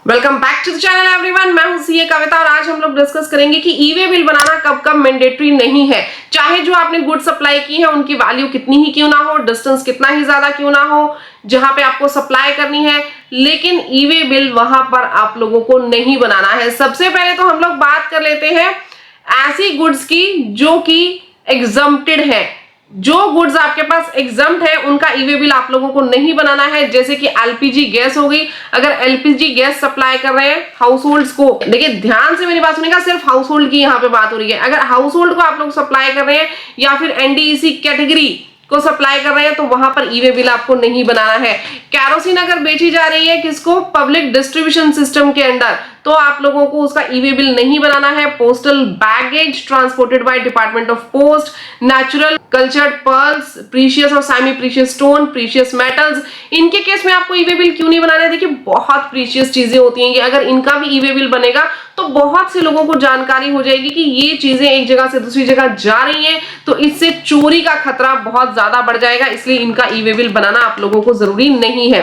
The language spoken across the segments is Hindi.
Welcome back to the channel everyone. मैं हूं सीए कविता और आज हम लोग डिस्कस करेंगे कि ई वे बिल बनाना कब कब मैंडेटरी नहीं है। चाहे जो आपने गुड सप्लाई की है उनकी वैल्यू कितनी ही क्यों ना हो, डिस्टेंस कितना ही ज्यादा क्यों ना हो, जहां पे आपको सप्लाई करनी है, लेकिन ई वे बिल वहां पर आप लोगों को नहीं बनाना है। सबसे पहले तो हम लोग बात कर लेते हैं ऐसी गुड्स की जो कि एग्जम्प्टेड है। जो गुड्स आपके पास एग्जम्प्ट है उनका ई वे बिल आप लोगों को नहीं बनाना है। जैसे कि एलपीजी गैस हो गई, अगर एलपीजी गैस सप्लाई कर रहे हैं हाउस होल्ड्स को, देखिए ध्यान से मेरी बात सुनिएगा, सिर्फ हाउस होल्ड की यहाँ पे बात हो रही है। अगर हाउस होल्ड को आप लोग सप्लाई कर रहे हैं या फिर एनडीईसी कैटेगरी को सप्लाई कर रहे हैं तो वहां पर ई वे बिल आपको नहीं बनाना है। कैरोसिन अगर बेची जा रही है किसको, पब्लिक डिस्ट्रीब्यूशन सिस्टम के अंडर, तो आप लोगों को उसका ई वे बिल नहीं बनाना है। Postal baggage transported by department of post, natural cultured pearls, precious और semi precious stone, precious metals, इनके केस में आपको ई वे बिल क्यों नहीं बनाना है? देखिए बहुत प्रीशियस चीजें होती हैं कि अगर इनका भी ई वे बिल बनेगा तो बहुत से लोगों को जानकारी हो जाएगी कि ये चीजें एक जगह से दूसरी जगह जा रही हैं, तो इससे चोरी का खतरा बहुत ज्यादा बढ़ जाएगा, इसलिए इनका ई वे बिल बनाना आप लोगों को जरूरी नहीं है।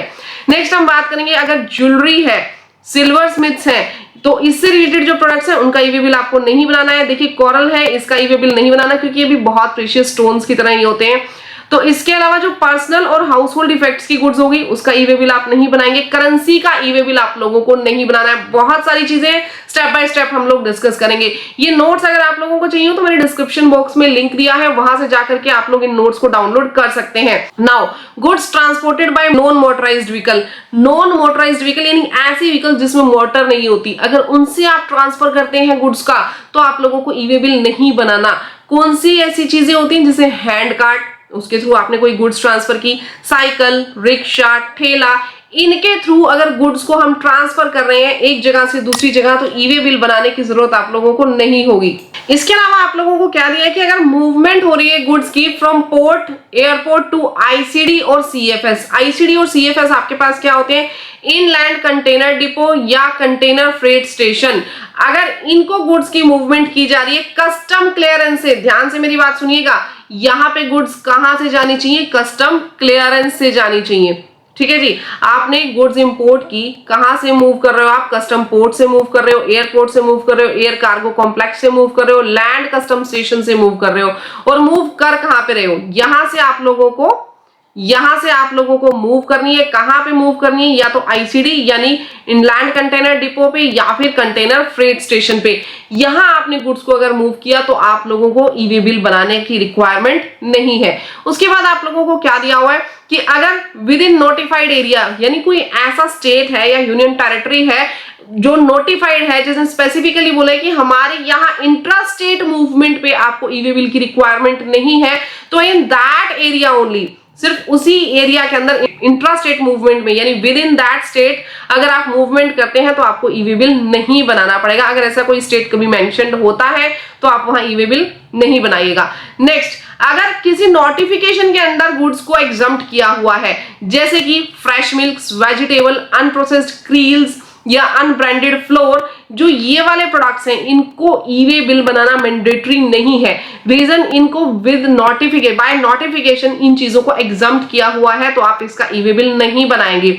नेक्स्ट हम बात करेंगे अगर ज्वेलरी है, सिल्वर स्मिथ्स है, तो इससे रिलेटेड जो प्रोडक्ट्स हैं उनका ई वे बिल आपको नहीं बनाना है। देखिए कोरल है, इसका ई वे बिल नहीं बनाना क्योंकि ये भी बहुत प्रीशियस स्टोन्स की तरह ही होते हैं। तो इसके अलावा जो पर्सनल और हाउस होल्ड इफेक्ट्स की गुड्स होगी उसका ई वे बिल आप नहीं बनाएंगे। करेंसी का ई वे बिल आप लोगों को नहीं बनाना है। बहुत सारी चीजें स्टेप बाय स्टेप हम लोग डिस्कस करेंगे। ये नोट्स अगर आप लोगों को चाहिए तो मैंने डिस्क्रिप्शन बॉक्स में लिंक दिया है, वहां से जाकर के आप लोग इन नोट्स को डाउनलोड कर सकते हैं। Now goods transported by non motorised vehicle. Non motorised vehicle यानी ऐसी व्हीकल जिसमें मोटर नहीं होती, अगर उनसे आप ट्रांसफर करते हैं गुड्स का तो आप लोगों को ई वे बिल नहीं बनाना। कौन सी ऐसी चीजें होती हैं जैसे हैंड कार्ट, उसके थ्रू आपने कोई गुड्स ट्रांसफर की, साइकिल, रिक्शा, ठेला, इनके थ्रू अगर गुड्स को हम ट्रांसफर कर रहे हैं एक जगह से दूसरी जगह तो ई वे बिल बनाने की जरूरत आप लोगों को नहीं होगी। इसके अलावा आप लोगों को क्या दिया है कि अगर मूवमेंट हो रही है गुड्स की from port, airport to ICD और सीएफएस। आईसीडी और सीएफएस आपके पास क्या होते हैं, इनलैंड कंटेनर डिपो या कंटेनर फ्रेट स्टेशन। अगर इनको गुड्स की मूवमेंट की जा रही है कस्टम क्लियरेंस से, ध्यान से मेरी बात सुनिएगा, यहाँ पे गुड्स कहां से जानी चाहिए, कस्टम क्लियरेंस से जानी चाहिए। ठीक है जी, आपने गुड्स इंपोर्ट की, कहां से मूव कर रहे हो आप, कस्टम पोर्ट से मूव कर रहे हो, एयरपोर्ट से मूव कर रहे हो, एयर कार्गो कॉम्प्लेक्स से मूव कर रहे हो, लैंड कस्टम स्टेशन से मूव कर रहे हो, और मूव कर कहां पे रहे हो, यहां से आप लोगों को मूव करनी है। कहां पे मूव करनी है, या तो आईसीडी यानी इनलैंड कंटेनर डिपो पे या फिर कंटेनर फ्रेट स्टेशन पे। यहां आपने गुड्स को अगर मूव किया तो आप लोगों को ई वे बिल बनाने की रिक्वायरमेंट नहीं है। उसके बाद आप लोगों को क्या दिया हुआ है कि अगर विद इन नोटिफाइड एरिया यानी कोई ऐसा स्टेट है या यूनियन टेरिटरी है जो नोटिफाइड है, जिसने स्पेसिफिकली बोला है कि हमारे यहाँ इंट्रा स्टेट मूवमेंट पे आपको ई वे बिल की रिक्वायरमेंट नहीं है, तो इन दैट एरिया ओनली, सिर्फ उसी एरिया के अंदर इंट्रा स्टेट मूवमेंट में यानी विद इन दैट स्टेट अगर आप मूवमेंट करते हैं तो आपको ई वे बिल नहीं बनाना पड़ेगा। अगर ऐसा कोई स्टेट कभी मेंशन्ड होता है तो आप वहां ई वे बिल नहीं बनाइएगा। नेक्स्ट, अगर किसी नोटिफिकेशन के अंदर गुड्स को एग्जम्प्ट किया हुआ है जैसे कि फ्रेश मिल्क, वेजिटेबल, अनप्रोसेस्ड क्रील्स या अनब्रांडेड फ्लोर, जो ये वाले प्रोडक्ट्स हैं इनको ई वे बिल बनाना मैंडेटरी नहीं है। रीजन, इनको विद नोटिफिकेशन, बाय नोटिफिकेशन इन चीजों को एग्जम्प्ट किया हुआ है तो आप इसका ई वे बिल नहीं बनाएंगे।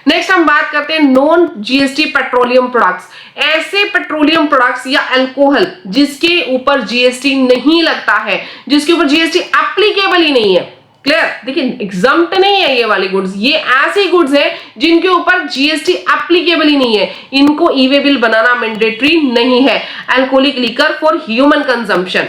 नेक्स्ट हम बात करते हैं नॉन जीएसटी पेट्रोलियम प्रोडक्ट्स। ऐसे पेट्रोलियम प्रोडक्ट्स या अल्कोहल जिसके ऊपर जीएसटी नहीं लगता है, जिसके ऊपर जीएसटी एप्लीकेबल ही नहीं है। क्लियर, देखिए एग्जम्प्ट नहीं है ये वाली गुड्स, ये ऐसी गुड्स है जिनके ऊपर जीएसटी एप्लीकेबल ही नहीं है, इनको ई वे बिल बनाना मैंडेटरी नहीं है। Alcoholic liquor for human consumption,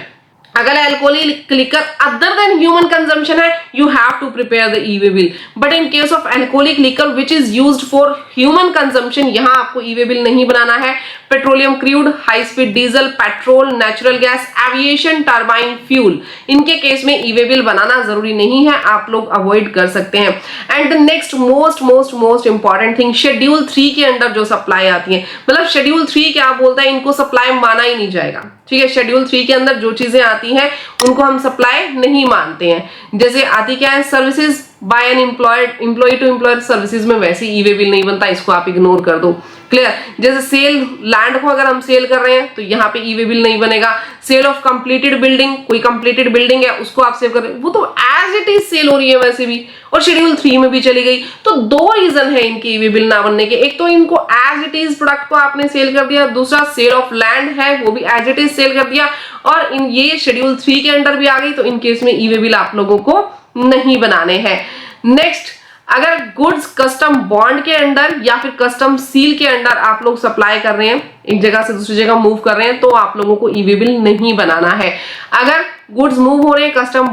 अगर alcoholic liquor other than human consumption है you have to prepare the e way bill, but in case of alcoholic liquor which is used for human consumption यहां आपको ई वे बिल नहीं बनाना है। Petroleum crude, high speed diesel, petrol, natural gas, aviation turbine fuel, इनके केस में ई वे बिल बनाना जरूरी नहीं है, आप लोग अवॉइड कर सकते हैं। And the next most important thing, schedule 3 के अंडर जो सप्लाई आती है, मतलब शेड्यूल 3 क्या बोलता है, इनको सप्लाई माना ही नहीं जाएगा। ठीक है, शेड्यूल 3 के अंदर जो चीजें आती हैं उनको हम सप्लाई नहीं मानते हैं। जैसे आती क्या है, services by an employ to employer services में वैसे ई वे बिल नहीं बनता, इसको आप इग्नोर कर दो। क्लियर। जैसे सेल लैंड को अगर हम सेल कर रहे हैं तो यहाँ पे ई वे बिल नहीं बनेगा। सेल ऑफ कंप्लीटेड बिल्डिंग, कोई कंप्लीटेड बिल्डिंग है उसको आप सेव कर रहे हैं, वो तो एज इट इज सेल हो रही है वैसे भी और शेड्यूल 3 में भी चली गई। तो दो रीजन है इनके ई वे बिल ना बनने के, एक तो इनको एज इट इज प्रोडक्ट को आपने सेल कर दिया, दूसरा सेल ऑफ लैंड है वो भी एज इट इज सेल कर दिया और इन ये शेड्यूल 3 के अंडर भी आ गई, तो इन केस में ई वे बिल आप लोगों को नहीं बनाने हैं। नेक्स्ट, अगर गुड्स कस्टम बॉन्ड के अंडर या फिर कस्टम सील के अंडर आप लोग सप्लाई कर रहे हैं, एक जगह से दूसरी जगह मूव कर रहे हैं, तो आप लोगों को ई वे बिल नहीं बनाना है। अगर गुड्स मूव हो रहे हैं कस्टम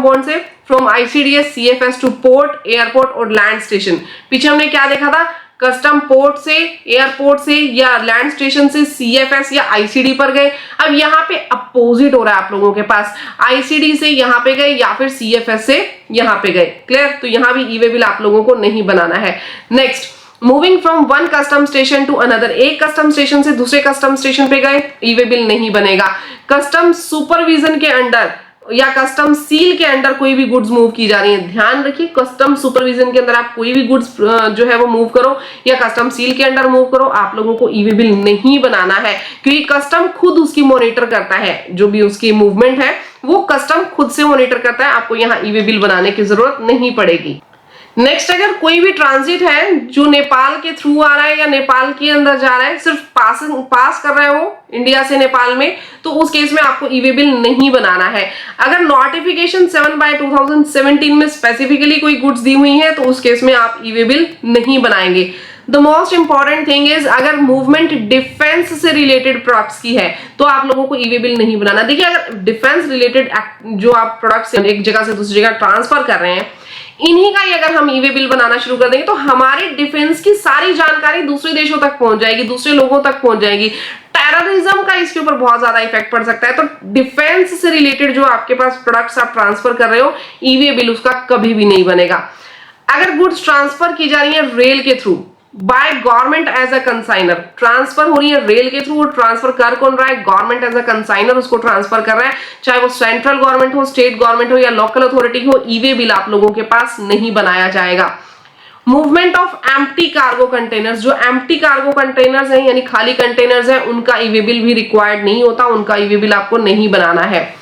बॉन्ड से from ICDS CFS two port, airport और लैंड स्टेशन, पीछे हमने क्या देखा था, कस्टम पोर्ट से, एयरपोर्ट से या लैंड स्टेशन से सीएफएस या आईसीडी पर गए। अब यहाँ पे अपोजिट हो रहा है आप लोगों के पास, आईसीडी से यहाँ पे गए या फिर सीएफएस से यहाँ पे गए। क्लियर, तो यहाँ भी ई वे बिल आप लोगों को नहीं बनाना है। Next, moving from one custom station to another, एक कस्टम स्टेशन से दूसरे कस्टम स्टेशन पे गए, ई वे बिल नहीं बनेगा। कस्टम सुपरविजन के अंडर या कस्टम सील के अंडर कोई भी गुड्स मूव की जा रही है, ध्यान रखिए कस्टम सुपरविजन के अंदर आप कोई भी गुड्स जो है वो मूव करो या कस्टम सील के अंडर मूव करो, आप लोगों को ई वे बिल नहीं बनाना है, क्योंकि कस्टम खुद उसकी मॉनिटर करता है, जो भी उसकी मूवमेंट है वो कस्टम खुद से मॉनिटर करता है, आपको यहाँ ई वे बिल बनाने की जरूरत नहीं पड़ेगी। नेक्स्ट, अगर कोई भी ट्रांजिट है जो नेपाल के थ्रू आ रहा है या नेपाल के अंदर जा रहा है, सिर्फ पास कर रहे हो इंडिया से नेपाल में, तो उस केस में आपको ई वे बिल नहीं बनाना है। अगर नोटिफिकेशन 7/2017 में स्पेसिफिकली कोई गुड्स दी हुई है तो उस केस में आप ई वे बिल नहीं बनाएंगे। The most important thing is, अगर मूवमेंट डिफेंस से रिलेटेड प्रोडक्ट्स की है तो आप लोगों को ई वे बिल नहीं बनाना। देखिए, अगर डिफेंस रिलेटेड जो आप प्रोडक्ट्स एक जगह से दूसरी जगह ट्रांसफर कर रहे हैं, इन्हीं का ही अगर हम ई वे बिल बनाना शुरू कर देंगे तो हमारे डिफेंस की सारी जानकारी दूसरे देशों तक पहुंच जाएगी, दूसरे लोगों तक पहुंच जाएगी, टेररिज्म का इसके ऊपर बहुत ज्यादा इफेक्ट पड़ सकता है। तो डिफेंस से रिलेटेड जो आपके पास प्रोडक्ट्स आप ट्रांसफर कर रहे हो, ई वे बिल उसका कभी भी नहीं बनेगा। अगर गुड्स ट्रांसफर की जा रही है रेल के through, by government as a consignor, transfer हो रही है रेल के थ्रू, वो ट्रांसफर कर कौन रहा है, गवर्नमेंट एज अ कंसाइनर उसको ट्रांसफर कर रहा है, चाहे वो सेंट्रल गवर्नमेंट हो, स्टेट गवर्नमेंट हो या लोकल अथॉरिटी हो, ई वे बिल आप लोगों के पास नहीं बनाया जाएगा। Movement of empty cargo containers, जो एम्प्टी कार्गो कंटेनर्स हैं यानी खाली कंटेनर्स हैं, उनका ई वे बिल भी रिक्वायर्ड नहीं होता, उनका ई वे बिल आपको नहीं बनाना है।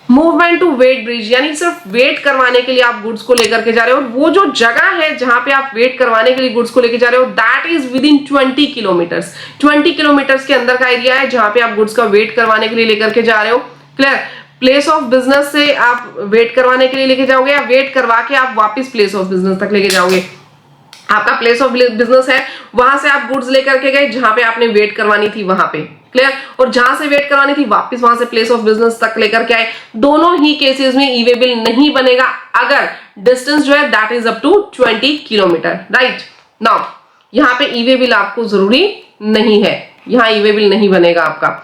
मूवमेंट टू वेट ब्रिज, यानी सिर्फ वेट करवाने के लिए आप गुड्स को लेकर के जा रहे हो, वो जो जगह है जहां पे आप वेट करवाने के लिए गुड्स को लेकर जा रहे हो, that is with in 20 kilometres, 20 kilometres के अंदर का एरिया है जहां पे आप गुड्स का वेट करवाने के लिए लेकर के जा रहे हो। क्लियर, प्लेस ऑफ बिजनेस से आप वेट करवाने के लिए लेके जाओगे या वेट करवा के आप वापस प्लेस ऑफ बिजनेस तक लेके जाओगे। आपका प्लेस ऑफ बिजनेस है, वहां से आप गुड्स लेकर के गए जहां पे आपने वेट करवानी थी वहां पे। क्लियर, और जहां से वेट करवानी थी वापस वहां से प्लेस ऑफ बिजनेस तक लेकर के आए, दोनों ही केसेस में ई वे बिल नहीं बनेगा अगर डिस्टेंस जो है that is up to 20 kilometre. Right, now यहाँ पे ई वे बिल आपको जरूरी नहीं है, यहाँ ई वे बिल नहीं बनेगा आपका,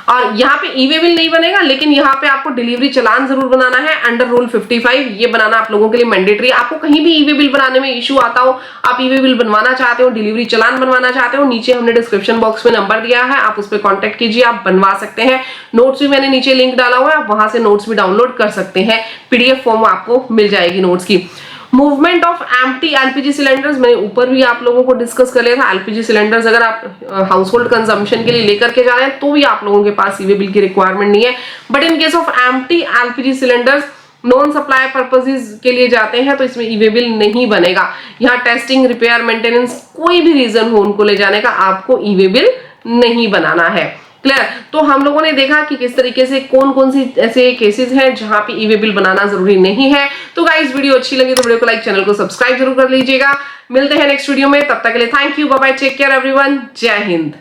और यहाँ पे ई वे बिल नहीं बनेगा, लेकिन यहाँ पे आपको डिलीवरी चलान जरूर बनाना है अंडर रूल 55, ये बनाना आप लोगों के लिए मैंडेटरी है। आपको कहीं भी ई वे बिल बनाने में इशू आता हो, आप ई वे बिल बनवाना चाहते हो, डिलीवरी चलान बनवाना चाहते हो, नीचे हमने डिस्क्रिप्शन बॉक्स में नंबर दिया है, आप उस पर कॉन्टेक्ट कीजिए, आप बनवा सकते हैं। नोट्स भी मैंने नीचे लिंक डाला हुआ है, आप वहां से नोट्स भी डाउनलोड कर सकते हैं, पीडीएफ फॉर्म आपको मिल जाएगी नोट्स की। Movement of empty LPG cylinders, मैंने ऊपर भी आप लोगों को डिस्कस कर लिया था। एलपीजी सिलेंडर्स अगर आप हाउस होल्ड कंजम्पशन के लिए लेकर के जा रहे हैं तो भी आप लोगों के पास ई वे बिल की रिक्वायरमेंट नहीं है, but in case of empty LPG cylinders non supply purposes के लिए जाते हैं तो इसमें ई वे बिल नहीं बनेगा। यहाँ टेस्टिंग, रिपेयर, मेंटेनेंस, कोई भी रीजन हो उनको ले जाने का, आपको ई वे बिल नहीं बनाना है। क्लियर, तो हम लोगों ने देखा कि किस तरीके से कौन कौन सी ऐसे केसेस हैं जहां पे ई वे बिल बनाना जरूरी नहीं है। तो गाइस, वीडियो अच्छी लगी तो वीडियो को लाइक, चैनल को सब्सक्राइब जरूर कर लीजिएगा। मिलते हैं नेक्स्ट वीडियो में, तब तक के लिए thank you, bye bye, take care everyone, जय हिंद।